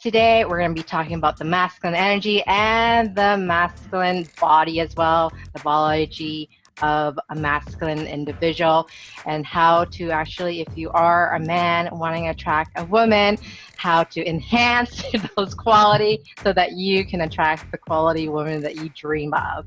Today, we're going to be talking about the masculine energy and the masculine body as well, the biology of a masculine individual, and how to actually, if you are a man wanting to attract a woman, how to enhance those qualities so that you can attract the quality woman that you dream of.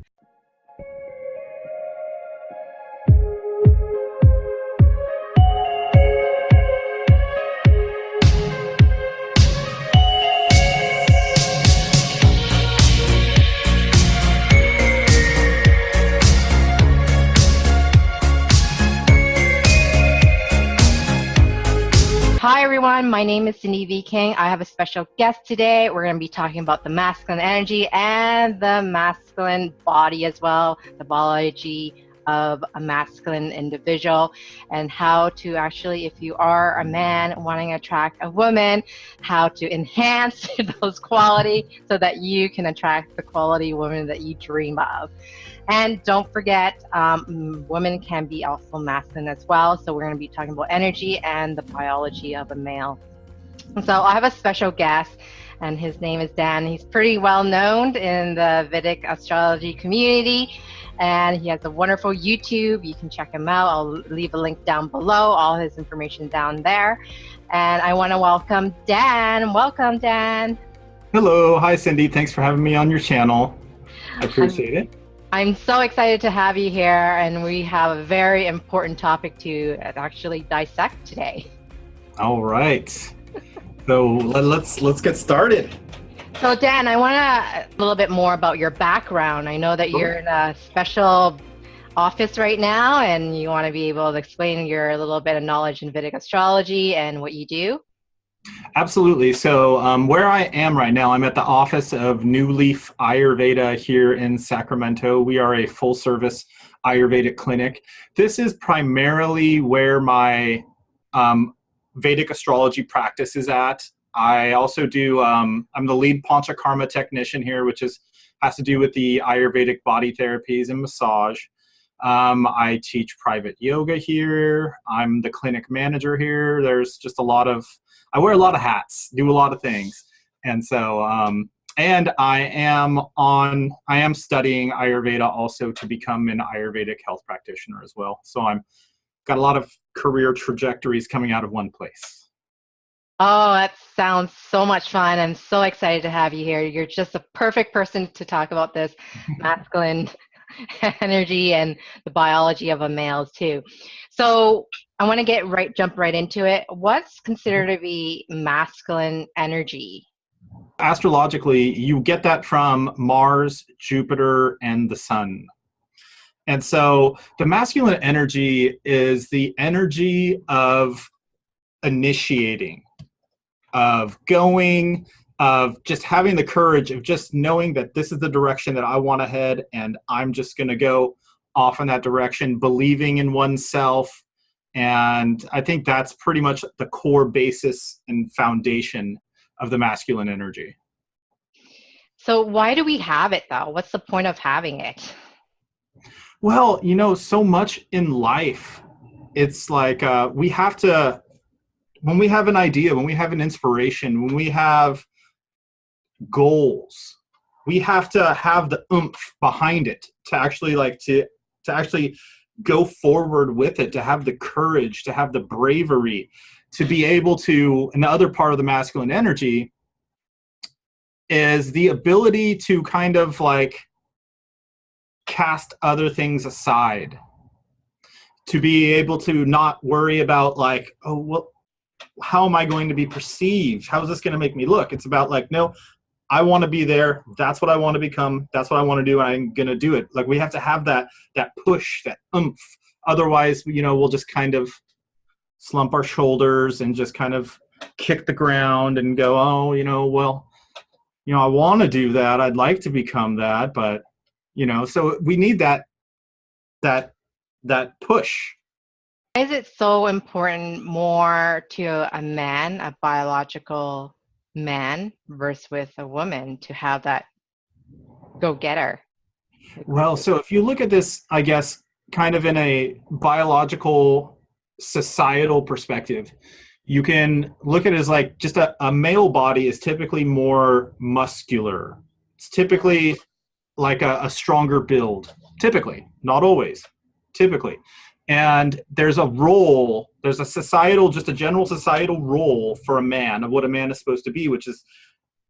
Hi everyone, my name is AskSindyKing. I have a special guest today. We're going to be talking about the masculine energy and the masculine body as well, the biology of a masculine individual, and how to actually, if you are a man wanting to attract a woman, how to enhance those qualities so that you can attract the quality woman that you dream of. And don't forget, women can be also masculine as well. So we're going to be talking about energy and the biology of a male. So I have a special guest, and his name is Dan. He's pretty well known in the Vedic Astrology community, and he has a wonderful YouTube. You can check him out. I'll leave a link down below, all his information down there. And I want to welcome Dan. Welcome, Dan. Hello. Hi, Cindy. Thanks for having me on your channel. I appreciate it. I'm so excited to have you here, and we have a very important topic to actually dissect today. All right. So let's get started. So Dan, I want a little bit more about your background. I know that you're in a special office right now, and you want to be able to explain your little bit of knowledge in Vedic astrology and what you do. Absolutely. So where I am right now, I'm at the office of New Leaf Ayurveda here in Sacramento. We are a full-service Ayurvedic clinic. This is primarily where my Vedic astrology practice is at. I also do, I'm the lead Panchakarma technician here, which has to do with the Ayurvedic body therapies and massage. I teach private yoga here. I'm the clinic manager here. There's just I wear a lot of hats, do a lot of things. And so, and I am studying Ayurveda also to become an Ayurvedic health practitioner as well. So got a lot of career trajectories coming out of one place. Oh, that sounds so much fun. I'm so excited to have you here. You're just a perfect person to talk about this masculine energy and the biology of a male too. So I want to jump right into it. What's considered to be masculine energy? Astrologically, you get that from Mars, Jupiter, and the Sun. And so the masculine energy is the energy of initiating, of going, of just having the courage of just knowing that this is the direction that I want to head, and I'm just going to go off in that direction, believing in oneself. And I think that's pretty much the core basis and foundation of the masculine energy. So why do we have it though? What's the point of having it? Well, so much in life, it's like we have to, when we have an idea, when we have an inspiration, when we have goals, we have to have the oomph behind it to actually to actually go forward with it, to have the courage, to have the bravery, to be able to. Another part of the masculine energy is the ability to kind of cast other things aside, to be able to not worry about oh, well, how am I going to be perceived? How is this going to make me look? It's about no, I want to be there. That's what I want to become. That's what I want to do. And I'm going to do it. We have to have that push, that oomph. Otherwise, we'll just kind of slump our shoulders and just kind of kick the ground and go, oh, well, I want to do that. I'd like to become that. But, so we need that push. Why is it so important more to a man, a biological man, versus with a woman to have that go-getter? Well, so if you look at this, I guess, kind of in a biological, societal perspective, you can look at it as like just a male body is typically more muscular. It's typically like a stronger build, typically, not always, typically. And there's a role, there's a societal, just a general societal role for a man of what a man is supposed to be, which is,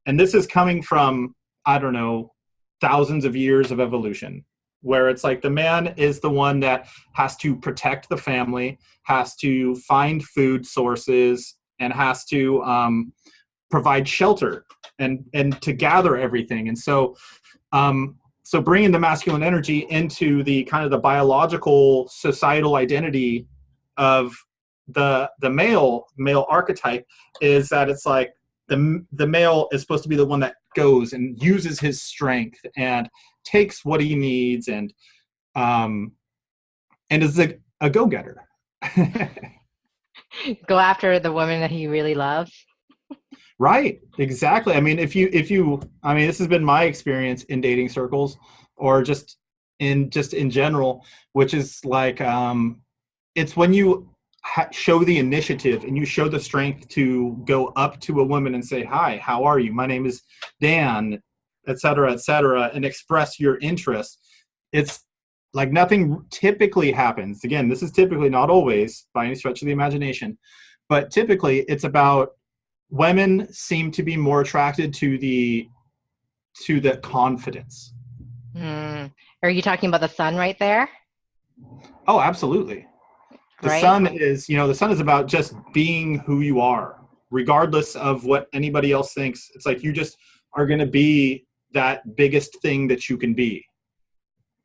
and this is coming from, I don't know, thousands of years of evolution, where it's like the man is the one that has to protect the family, has to find food sources, and has to provide shelter and to gather everything. And so, so bringing the masculine energy into the kind of the biological societal identity of the male archetype is that it's like the male is supposed to be the one that goes and uses his strength and takes what he needs and is a go-getter. Go after the woman that he really loves. Right, exactly. I mean, if you, I mean, this has been my experience in dating circles, or just in general, which is like, it's when you show the initiative and you show the strength to go up to a woman and say, "Hi, how are you? My name is Dan," et cetera, and express your interest. It's like nothing typically happens. Again, this is typically, not always by any stretch of the imagination, but typically it's about women seem to be more attracted to the confidence. Are you talking about the sun right there? Oh, absolutely. The sun is, the sun is about just being who you are, regardless of what anybody else thinks. It's like you just are going to be that biggest thing that you can be.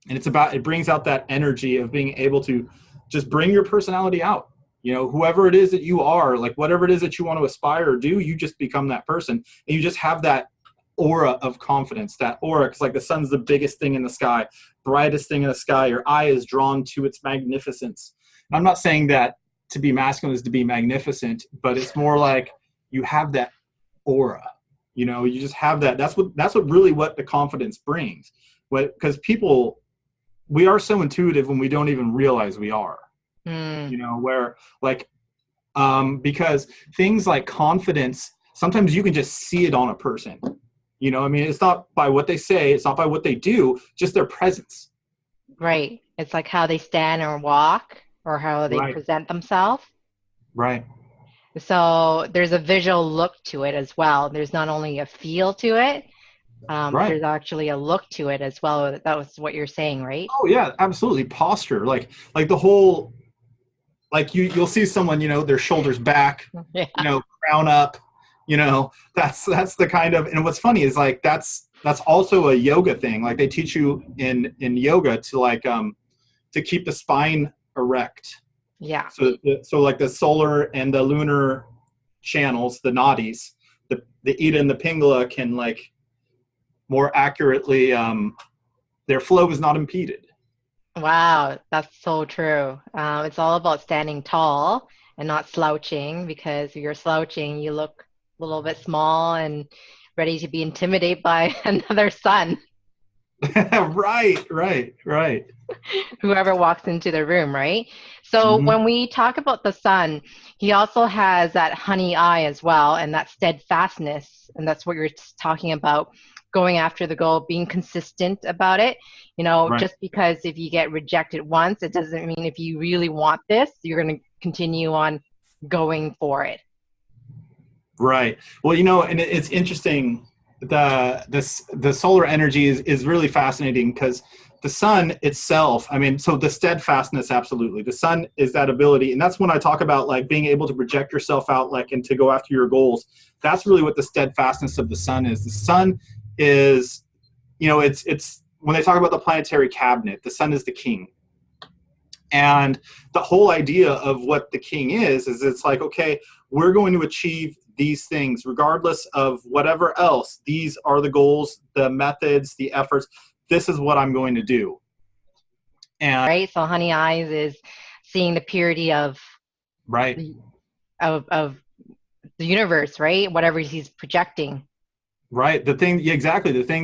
And it brings out that energy of being able to just bring your personality out. Whoever it is that you are, like whatever it is that you want to aspire or do, you just become that person. And you just have that aura of confidence, that aura, because like the sun's the biggest thing in the sky, brightest thing in the sky. Your eye is drawn to its magnificence. And I'm not saying that to be masculine is to be magnificent, but it's more like you have that aura. You just have that. That's what really what the confidence brings. Because we are so intuitive when we don't even realize we are. Where like, because things like confidence, sometimes you can just see it on a person. I mean, it's not by what they say, it's not by what they do, just their presence. Right. It's like how they stand or walk or how they present themselves. Right. So there's a visual look to it as well. There's not only a feel to it, there's actually a look to it as well. That was what you're saying, right? Oh yeah, absolutely. Posture, like the whole, like you'll see someone, their shoulders back, crown up, that's the kind of, and what's funny is like, that's also a yoga thing. Like they teach you in yoga to like, to keep the spine erect. Yeah. So like the solar and the lunar channels, the nadis, the Ida and the Pingala can like more accurately, their flow is not impeded. Wow, that's so true. It's all about standing tall and not slouching, because if you're slouching, you look a little bit small and ready to be intimidated by another sun. Right. Whoever walks into the room, right? So when we talk about the sun, he also has that honey eye as well, and that steadfastness, and that's what you're talking about. Going after the goal, being consistent about it. Just because if you get rejected once, it doesn't mean if you really want this, you're going to continue on going for it. Right. Well, and it's interesting. The solar energy is really fascinating, because the sun itself, I mean, so the steadfastness, absolutely. The sun is that ability. And that's when I talk about like being able to project yourself out, like, and to go after your goals. That's really what the steadfastness of the sun is. The sun is, it's when they talk about the planetary cabinet, the sun is the king. And the whole idea of what the king is it's like, okay, we're going to achieve these things regardless of whatever else. These are the goals, the methods, the efforts. This is what I'm going to do. And right. So honey eyes is seeing the purity of of the universe, right? Whatever he's projecting. Right. The thing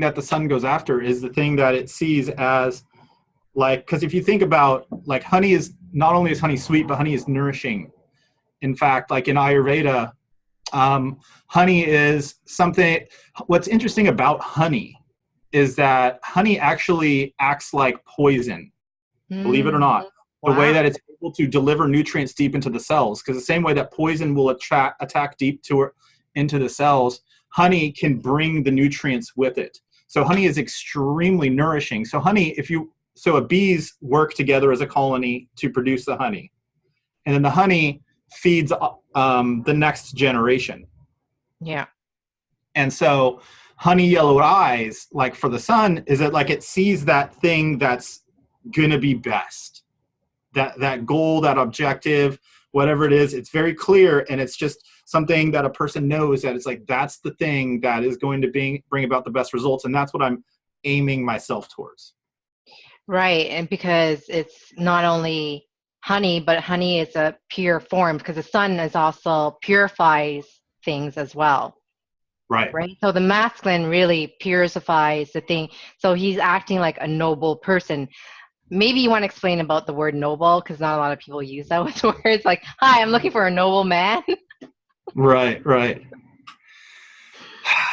that the sun goes after is the thing that it sees as like, because if you think about like honey is not only is honey sweet, but honey is nourishing. In fact, like in Ayurveda, honey is something, what's interesting about honey is that honey actually acts like poison, believe it or not. The way that it's able to deliver nutrients deep into the cells, because the same way that poison will attack deep into the cells, honey can bring the nutrients with it. So honey is extremely nourishing. So bees work together as a colony to produce the honey. And then the honey feeds the next generation. Yeah. And so honey yellowed eyes, like for the sun, is that like it sees that thing that's going to be best. That goal, that objective, whatever it is, it's very clear, and it's just something that a person knows that it's like that's the thing that is going to bring about the best results, and that's what I'm aiming myself towards. Right, and because it's not only honey, but honey is a pure form, because the sun is also purifies things as well. Right. So the masculine really purifies the thing. So he's acting like a noble person. Maybe you want to explain about the word noble, because not a lot of people use those words. Like, hi, I'm looking for a noble man. Right.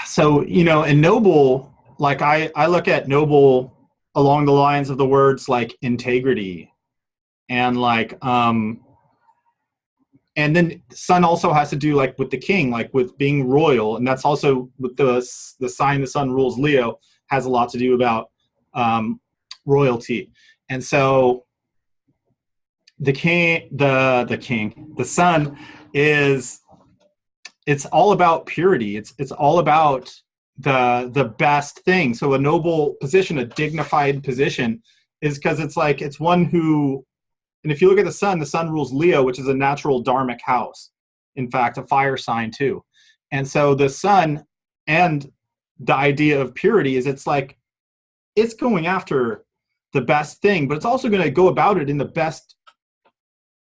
So, and noble, like I look at noble along the lines of the words like integrity and like, and then sun also has to do like with the king, like with being royal. And that's also with the sign the sun rules Leo, has a lot to do about royalty. And so the sun it's all about purity. It's all about the best thing. So a noble position, a dignified position, is because it's one who, and if you look at the sun rules Leo, which is a natural dharmic house. In fact, a fire sign too. And so the sun and the idea of purity is it's going after the best thing, but it's also going to go about it in the best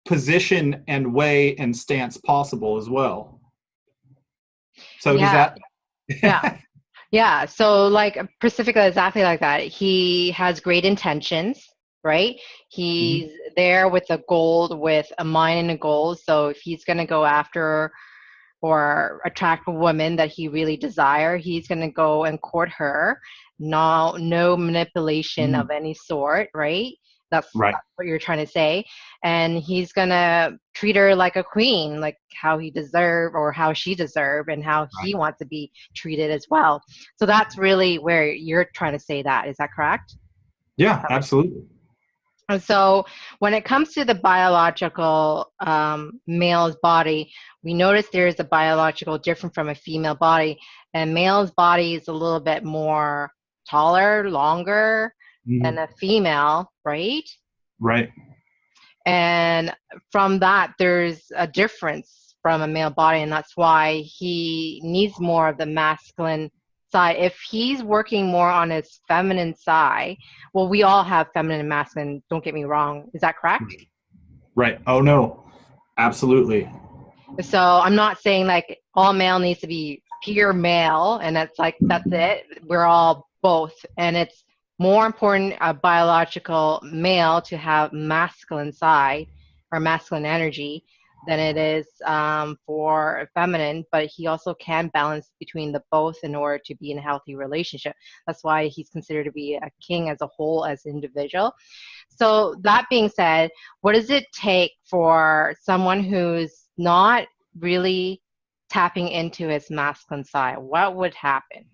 position and way and stance possible as well. So does that? Yeah. So like Pacifica, exactly like that. He has great intentions, right? He's there with a goal, with a mind and a goal. So if he's going to go after or attract a woman that he really desire, he's going to go and court her. No manipulation of any sort, right? That's what you're trying to say. And he's going to treat her like a queen, like how he deserve or how she deserve and how he wants to be treated as well. So that's really where you're trying to say that. Is that correct? Yeah, absolutely. And so when it comes to the biological male's body, we notice there's a biological different from a female body. And male's body is a little bit more taller, longer than a female, right? Right. And from that, there's a difference from a male body, and that's why he needs more of the masculine side. If he's working more on his feminine side, well, we all have feminine and masculine, don't get me wrong. Is that correct? Right. Oh, no. Absolutely. So I'm not saying like all male needs to be pure male, and that's it. We're all both. And it's more important a biological male to have masculine side or masculine energy than it is for feminine, but he also can balance between the both in order to be in a healthy relationship. That's why he's considered to be a king as a whole, as an individual. So that being said, what does it take for someone who's not really tapping into his masculine side? What would happen?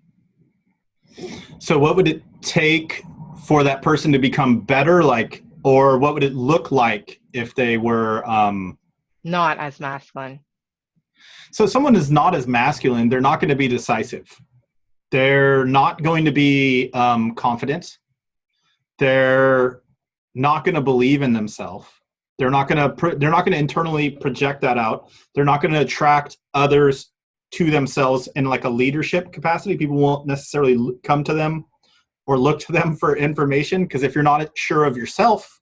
So what would it take for that person to become better, or what would it look like if they were not as masculine? So someone is not as masculine, they're not going to be decisive. They're not going to be confident. They're not going to believe in themselves. They're not going to internally project that out. They're not going to attract others to themselves in like a leadership capacity. People won't necessarily come to them or look to them for information, because if you're not sure of yourself,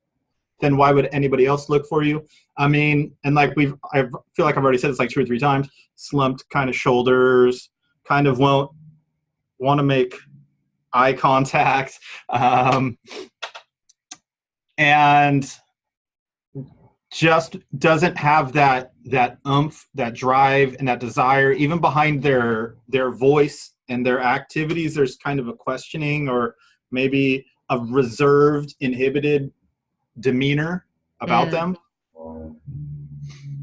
then why would anybody else look for you? I mean, and like I feel like I've already said this like 2 or 3 times, slumped kind of shoulders, kind of won't want to make eye contact. And just doesn't have that oomph, that drive, and that desire, even behind their voice and their activities. There's kind of a questioning, or maybe a reserved, inhibited demeanor about Mm, them.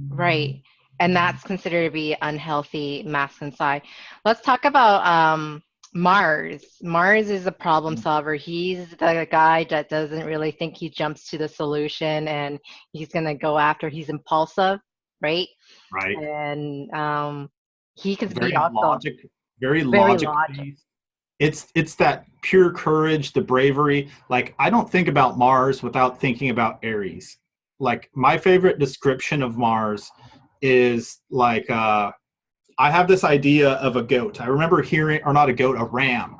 right. And that's considered to be unhealthy masculine side. Let's talk about Mars. Mars is a problem solver. He's the guy that doesn't really think, he jumps to the solution and he's going to go after. He's impulsive, right? Right. And he could be Very also very very logic logical. based. It's that pure courage, the bravery. Like, I don't think about Mars without thinking about Aries. Like, my favorite description of Mars is like, I have this idea of a goat. I remember hearing, or not a goat, a ram.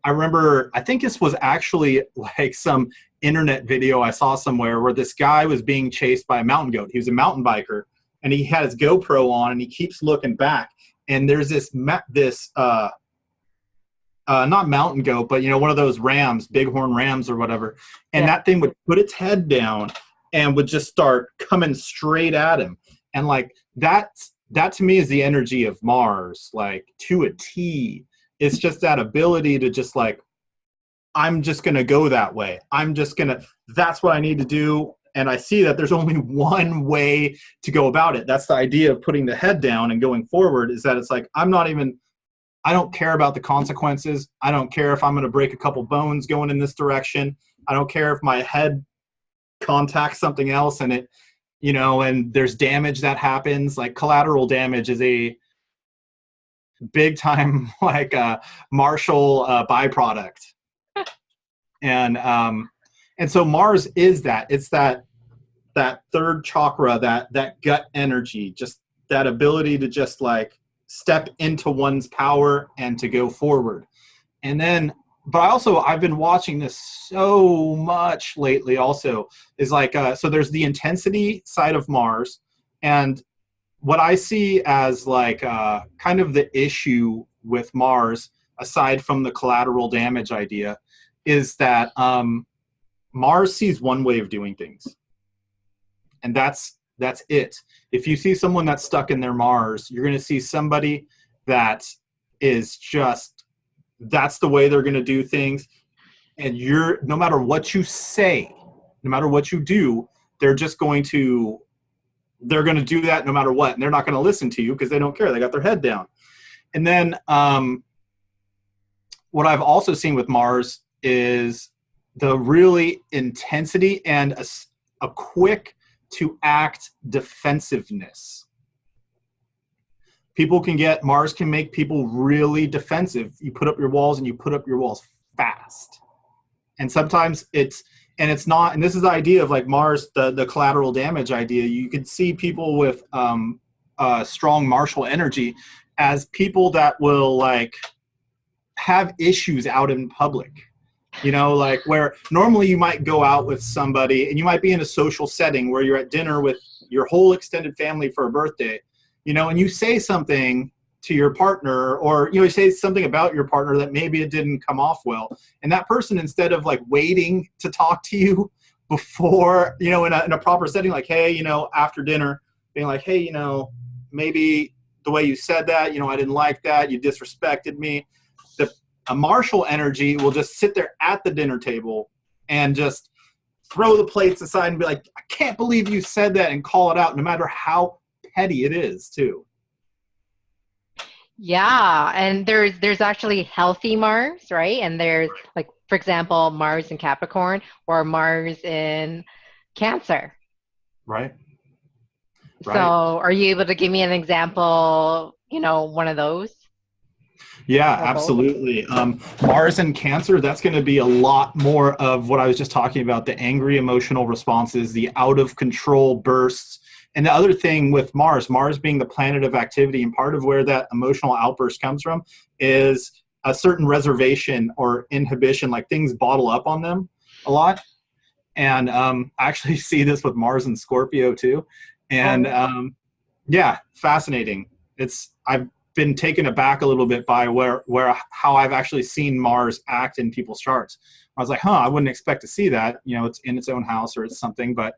I think this was actually like some internet video I saw somewhere, where this guy was being chased by a mountain goat. He was a mountain biker, and he had his GoPro on, and he keeps looking back. And there's this not mountain goat, but one of those rams, bighorn rams or whatever. And Yeah. that thing would put its head down and would just start coming straight at him. And like, that to me is the energy of Mars, like, to a T. It's just that ability to just like, I'm just going to go that way. That's what I need to do. And I see that there's only one way to go about it. That's the idea of putting the head down and going forward, is that it's like, I don't care about the consequences. I don't care if I'm going to break a couple bones going in this direction. I don't care if my head contacts something else and and there's damage that happens. Like, collateral damage is a big time, like, martial byproduct. And so Mars is that. It's that third chakra, that gut energy, just that ability to just like step into one's power and to go forward. And then, but I've been watching this so much lately also, is like, so there's the intensity side of Mars. And what I see as like kind of the issue with Mars, aside from the collateral damage idea, is that Mars sees one way of doing things. And that's it. If you see someone that's stuck in their Mars, you're going to see somebody that is just, that's the way they're going to do things. And no matter what you say, no matter what you do, they're going to do that no matter what. And they're not going to listen to you because they don't care. They got their head down. And then what I've also seen with Mars is the really intensity and a quick to act defensiveness. Mars can make people really defensive. You put up your walls, and you put up your walls fast. And sometimes and this is the idea of like Mars, the collateral damage idea. You can see people with strong martial energy as people that will like have issues out in public. Like, where normally you might go out with somebody and you might be in a social setting where you're at dinner with your whole extended family for a birthday, and you say something to your partner, or, you say something about your partner that maybe it didn't come off well. And that person, instead of like waiting to talk to you before, in a proper setting, like, hey, after dinner, being like, hey, maybe the way you said that, I didn't like that. You disrespected me. A martial energy will just sit there at the dinner table and just throw the plates aside and be like, I can't believe you said that, and call it out, no matter how petty it is too. Yeah, and there's actually healthy Mars, right? And there's, like, for example, Mars in Capricorn or Mars in Cancer. Right. So are you able to give me an example, one of those? Yeah, absolutely. Mars and Cancer, that's going to be a lot more of what I was just talking about, the angry emotional responses, the out of control bursts. And the other thing with Mars being the planet of activity, and part of where that emotional outburst comes from is a certain reservation or inhibition, like things bottle up on them a lot. And I actually see this with Mars and Scorpio too. And yeah, fascinating. I've been taken aback a little bit by how I've actually seen Mars act in people's charts. I was like, I wouldn't expect to see that. It's in its own house or it's something, but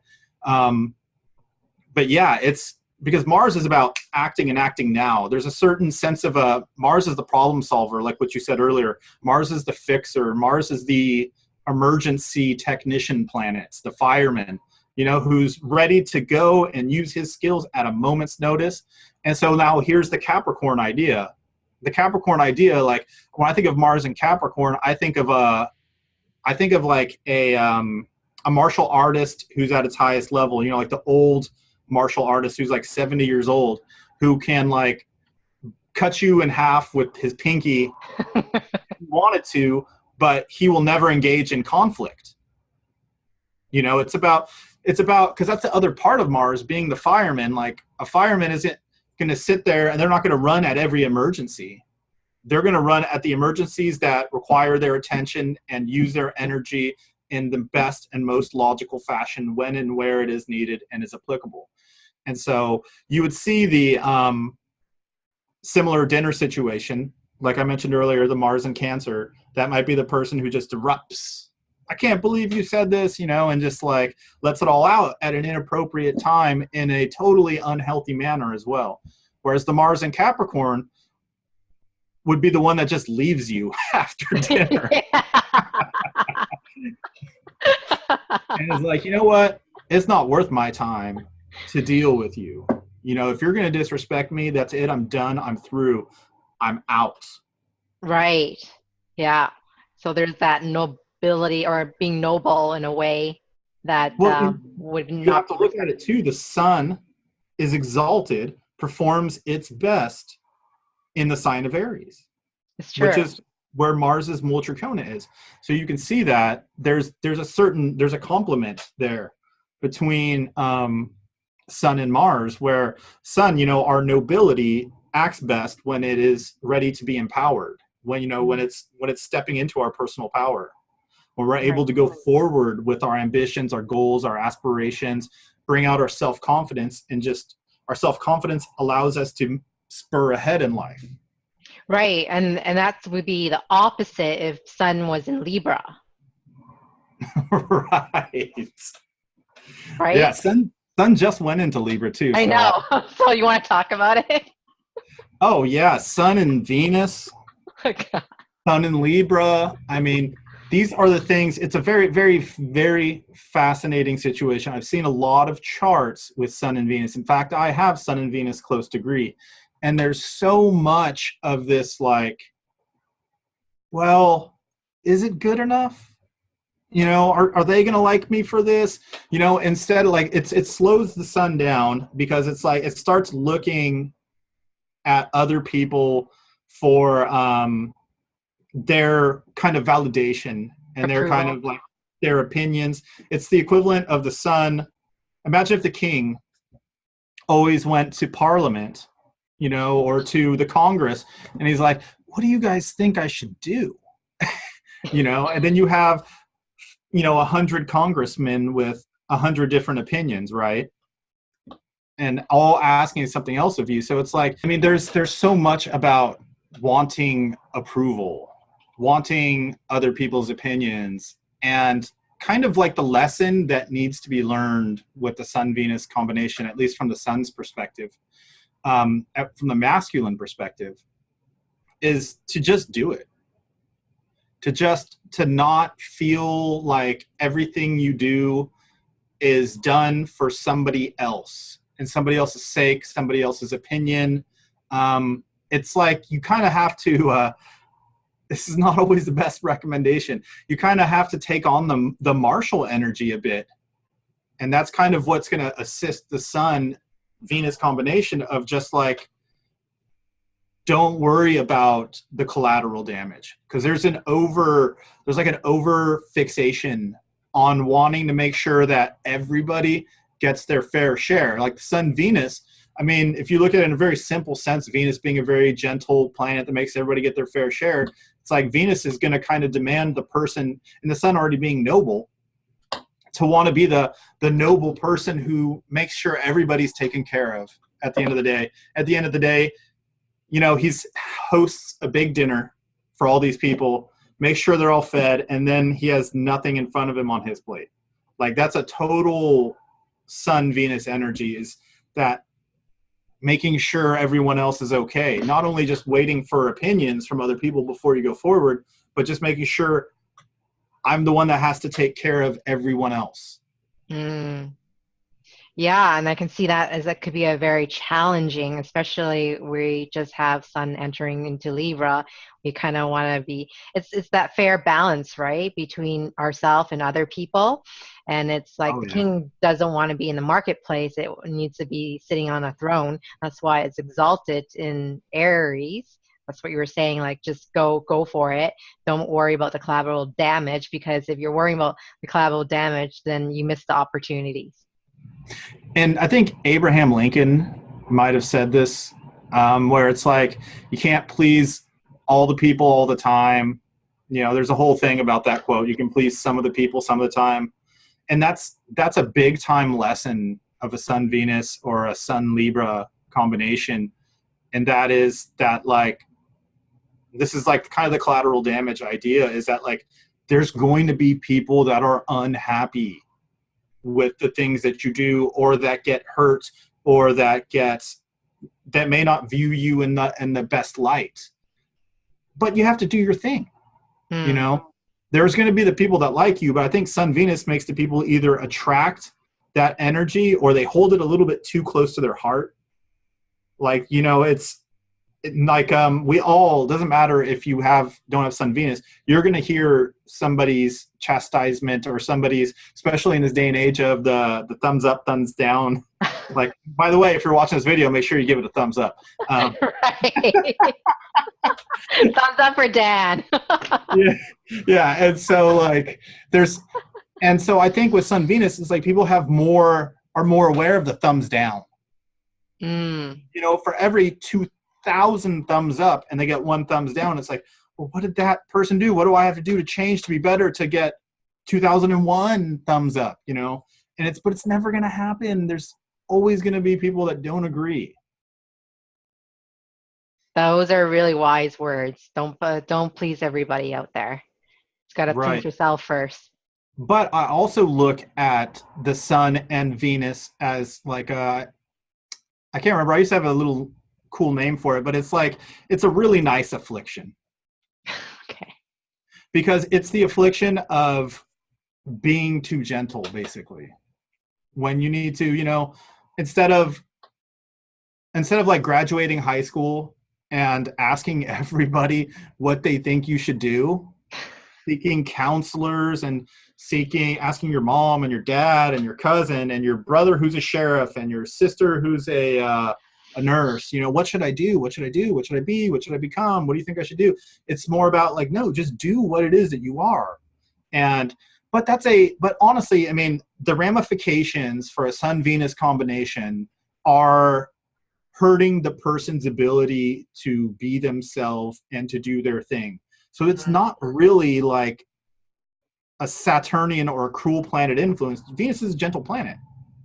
but yeah, it's because Mars is about acting and acting now. There's a certain sense of Mars is the problem solver, like what you said earlier. Mars is the fixer. Mars is the emergency technician planet, the fireman, who's ready to go and use his skills at a moment's notice. And so now here's the Capricorn idea. The Capricorn idea, like when I think of Mars and Capricorn, I think of like a martial artist who's at its highest level, like the old martial artist who's like 70 years old, who can like cut you in half with his pinky if he wanted to, but he will never engage in conflict. It's about, because that's the other part of Mars, being the fireman. Like a fireman isn't going to sit there and they're not going to run at every emergency. They're going to run at the emergencies that require their attention and use their energy in the best and most logical fashion when and where it is needed and is applicable. And so you would see the similar dinner situation, like I mentioned earlier, the Mars and Cancer. That might be the person who just erupts. I can't believe you said this, and just like lets it all out at an inappropriate time in a totally unhealthy manner as well. Whereas the Mars and Capricorn would be the one that just leaves you after dinner. And it's like, you know what? It's not worth my time to deal with you. If you're going to disrespect me, that's it. I'm done. I'm through. I'm out. Right. Yeah. So there's that nobility, or being noble in a way that would not. You have to look at it too. The sun is exalted, performs its best in the sign of Aries. It's true. Which is where Mars's Mula Trikona is. So you can see that there's a complement there between Sun and Mars, where Sun, our nobility acts best when it is ready to be empowered, when it's stepping into our personal power, when we're able to go forward with our ambitions, our goals, our aspirations, bring out our self-confidence, and just our self-confidence allows us to spur ahead in life. Right. And that would be the opposite if Sun was in Libra. Right. Right. Yeah. Sun just went into Libra too. I know. So you want to talk about it? Oh yeah. Sun and Venus. Sun and Libra. I mean, these are the things. It's a very, very, very fascinating situation. I've seen a lot of charts with Sun and Venus. In fact, I have Sun and Venus close degree. And there's so much of this, like, well, is it good enough? Are they going to like me for this? Instead, like, it slows the sun down, because it's like it starts looking at other people for their kind of validation and their kind of like their opinions. It's the equivalent of the sun. Imagine if the king always went to Parliament, or to the Congress, and he's like, what do you guys think I should do? And then you have, 100 congressmen with 100 different opinions, right? And all asking something else of you. So it's like, I mean, there's so much about wanting approval, wanting other people's opinions, and kind of like the lesson that needs to be learned with the Sun-Venus combination, at least from the sun's perspective. From the masculine perspective, is to just do it. To not feel like everything you do is done for somebody else and somebody else's sake, somebody else's opinion. It's like you kind of have to, this is not always the best recommendation. You kind of have to take on the martial energy a bit. And that's kind of what's going to assist the Sun Venus combination of just like, don't worry about the collateral damage, because there's like an over fixation on wanting to make sure that everybody gets their fair share. Like the Sun Venus, I mean, if you look at it in a very simple sense, Venus being a very gentle planet that makes everybody get their fair share, it's like Venus is going to kind of demand the person, and the Sun already being noble, to want to be the noble person who makes sure everybody's taken care of at the end of the day. At the end of the day, he's hosts a big dinner for all these people, make sure they're all fed, and then he has nothing in front of him on his plate. Like, that's a total Sun-Venus energy, is that making sure everyone else is okay, not only just waiting for opinions from other people before you go forward, but just making sure I'm the one that has to take care of everyone else. Mm. Yeah, and I can see that as that could be a very challenging, especially we just have Sun entering into Libra. We kind of want to be, it's that fair balance, right, between ourselves and other people. And it's like Oh the yeah. king doesn't want to be in the marketplace. It needs to be sitting on a throne. That's why it's exalted in Aries. That's what you were saying, like just go for it. Don't worry about the collateral damage, because if you're worrying about the collateral damage, then you miss the opportunities. And I think Abraham Lincoln might have said this, where it's like, you can't please all the people all the time. You know, there's a whole thing about that quote. You can please some of the people some of the time. And that's a big time lesson of a Sun Venus or a Sun Libra combination. And that is that, like, this is like kind of the collateral damage idea, is that like there's going to be people that are unhappy with the things that you do, or that get hurt, or that may not view you in the best light. But you have to do your thing. You know, there's going to be the people that like you, but I think Sun Venus makes the people either attract that energy or they hold it a little bit too close to their heart. Like, you know, we all, doesn't matter if you don't have Sun Venus, you're going to hear somebody's chastisement or somebody's, especially in this day and age of the thumbs up, thumbs down. Like, by the way, if you're watching this video, make sure you give it a thumbs up. Right. Thumbs up for Dan. Yeah. And so like so I think with Sun Venus, it's like people are more aware of the thumbs down. You know, for every 2,000 thumbs up and they get one thumbs down, it's like, well, what did that person do? What do I have to do to change to be better to get 2001 thumbs up, you know? But it's never going to happen. There's always going to be people that don't agree. Those are really wise words. Don't please everybody out there. It's got to please yourself first. But I also look at the Sun and Venus as like I can't remember. I used to have a little cool name for it, but it's a really nice affliction. Okay. Because it's the affliction of being too gentle, basically. When you need to, you know, instead of like graduating high school and asking everybody what they think you should do, seeking counselors and asking your mom and your dad and your cousin and your brother who's a sheriff and your sister who's a nurse, you know, what should I do? What should I do? What should I be? What should I become? What do you think I should do? It's more about like, no, just do what it is that you are. But honestly, I mean, the ramifications for a Sun Venus combination are hurting the person's ability to be themselves and to do their thing. So it's not really like a Saturnian or a cruel planet influence. Venus is a gentle planet.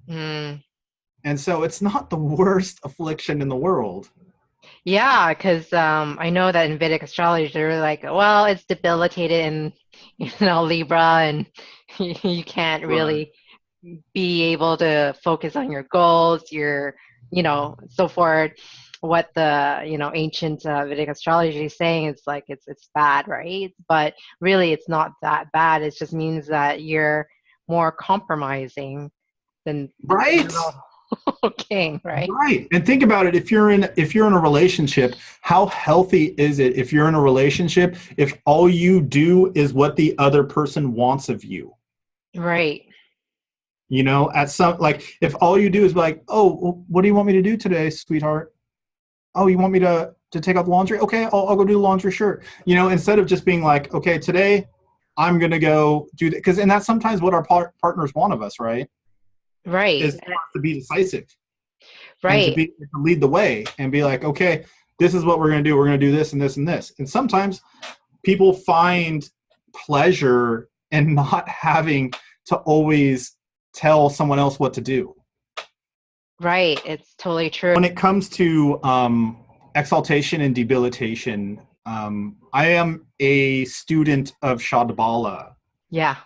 And so it's not the worst affliction in the world. Yeah, because I know that in Vedic astrology, they're like, well, it's debilitated in, you know, Libra, and you can't really be able to focus on your goals, your, you know, so forth. What the, you know, ancient Vedic astrology is saying is like it's bad, right? But really, it's not that bad. It just means that you're more compromising than king, right? Right. And think about it. If you're in a relationship, how healthy is it if you're in a relationship if all you do is what the other person wants of you? Right. You know, if all you do is like, oh, what do you want me to do today, sweetheart? Oh, you want me to take out the laundry? Okay, I'll go do the laundry, sure. You know, instead of just being like, okay, today I'm going to go do that. And that's sometimes what our partners want of us, right? Right. Is to be decisive. Right. And to lead the way and be like, okay, this is what we're going to do. We're going to do this and this and this. And sometimes people find pleasure in not having to always tell someone else what to do. Right. It's totally true. When it comes to exaltation and debilitation, I am a student of Shadbala. Yeah.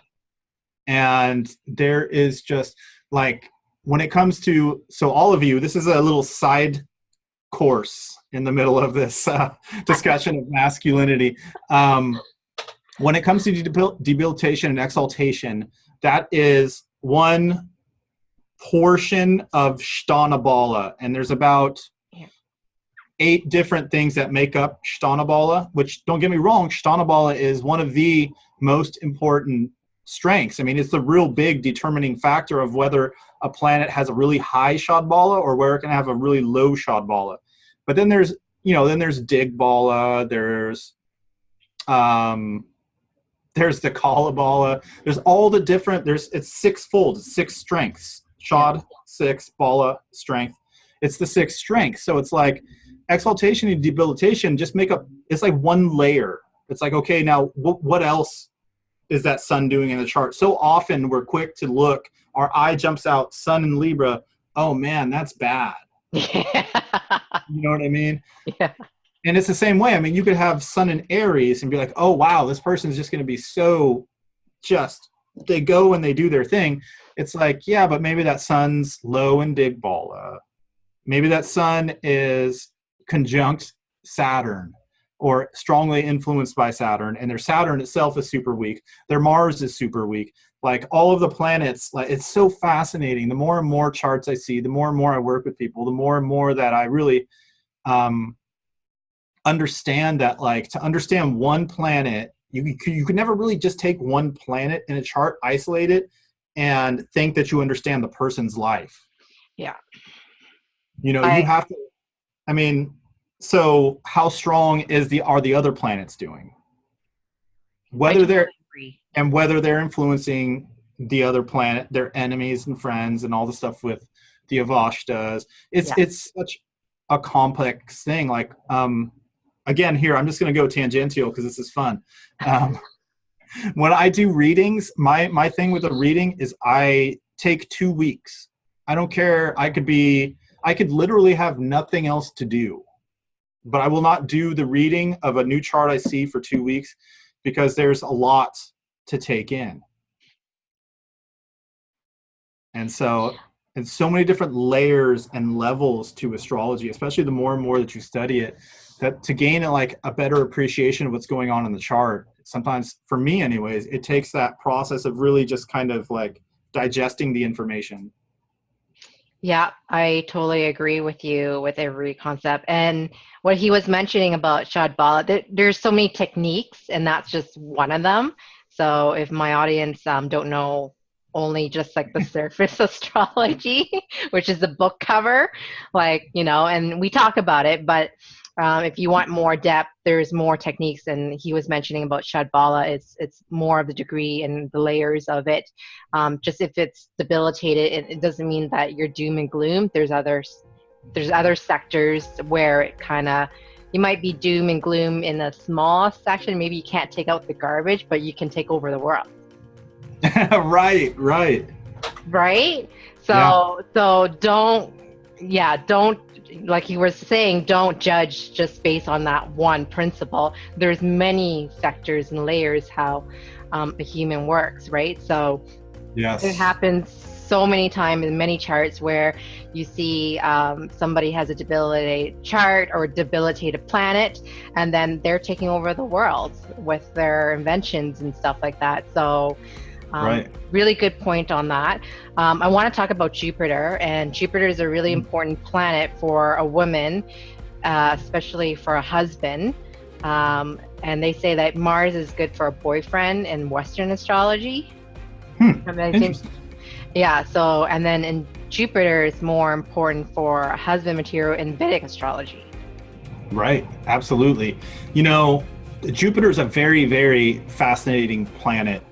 And there is just like, when it comes to, so all of you, this is a little side course in the middle of this discussion of masculinity. When it comes to debilitation and exaltation, that is one portion of Sthana Bala, and there's about 8 different things that make up Sthana Bala, which, don't get me wrong, Sthana Bala is one of the most important strengths. I mean, it's the real big determining factor of whether a planet has a really high Shad Bala or where it can have a really low Shad Bala. But then there's, Dig Bala, there's the Kala Bala, there's all the different, it's 6-fold, 6 strengths. Shad, 6, Bala, strength. It's the 6 strengths. So it's like exaltation and debilitation just make up, it's like one layer. It's like, okay, now what else is that sun doing in the chart? So often we're quick to look, our eye jumps out, sun in Libra, oh man, that's bad. Yeah. You know what I mean? Yeah. And it's the same way. I mean, you could have sun in Aries and be like, oh wow, this person's just going to be so just, they go and they do their thing. It's like, yeah, but maybe that sun's low in Dig Bala. Maybe that sun is conjunct Saturn or strongly influenced by Saturn, and their Saturn itself is super weak. Their Mars is super weak. Like all of the planets, like it's so fascinating. The more and more charts I see, the more and more I work with people, the more and more that I really understand that, like, to understand one planet, you can never really just take one planet in a chart, isolate it, and think that you understand the person's life. Yeah. You have to, I mean, so how strong are the other planets doing? Whether they're influencing the other planet, their enemies and friends and all the stuff with the Avashtas. It's such a complex thing. Like, again, here, I'm just going to go tangential because this is fun. When I do readings, my thing with a reading is I take 2 weeks. I don't care. I could literally have nothing else to do, but I will not do the reading of a new chart I see for 2 weeks because there's a lot to take in. And so many different layers and levels to astrology, especially the more and more that you study it, that to gain like a better appreciation of what's going on in the chart, sometimes, for me anyways, it takes that process of really just kind of like digesting the information. Yeah, I totally agree with you with every concept. And what he was mentioning about Shad Bala, there's so many techniques, and that's just one of them. So if my audience don't know only just like the surface astrology, which is the book cover, like, and we talk about it, but if you want more depth, there's more techniques. And he was mentioning about Shad Bala, it's more of the degree and the layers of it. Just if it's debilitated, it doesn't mean that you're doom and gloom. There's other sectors where it kind of, you might be doom and gloom in a small section. Maybe you can't take out the garbage, but you can take over the world. Right. So don't, like you were saying, don't judge just based on that one principle. There's many sectors and layers how a human works, right? So yes, it happens so many times in many charts where you see somebody has a debilitated chart or debilitated planet, and then they're taking over the world with their inventions and stuff like that. So right. Really good point on that. I want to talk about Jupiter, and Jupiter is a really important planet for a woman, especially for a husband. And they say that Mars is good for a boyfriend in Western astrology. Interesting. Yeah, so, and then in Jupiter is more important for husband material in Vedic astrology. Right, absolutely. Jupiter is a very, very fascinating planet.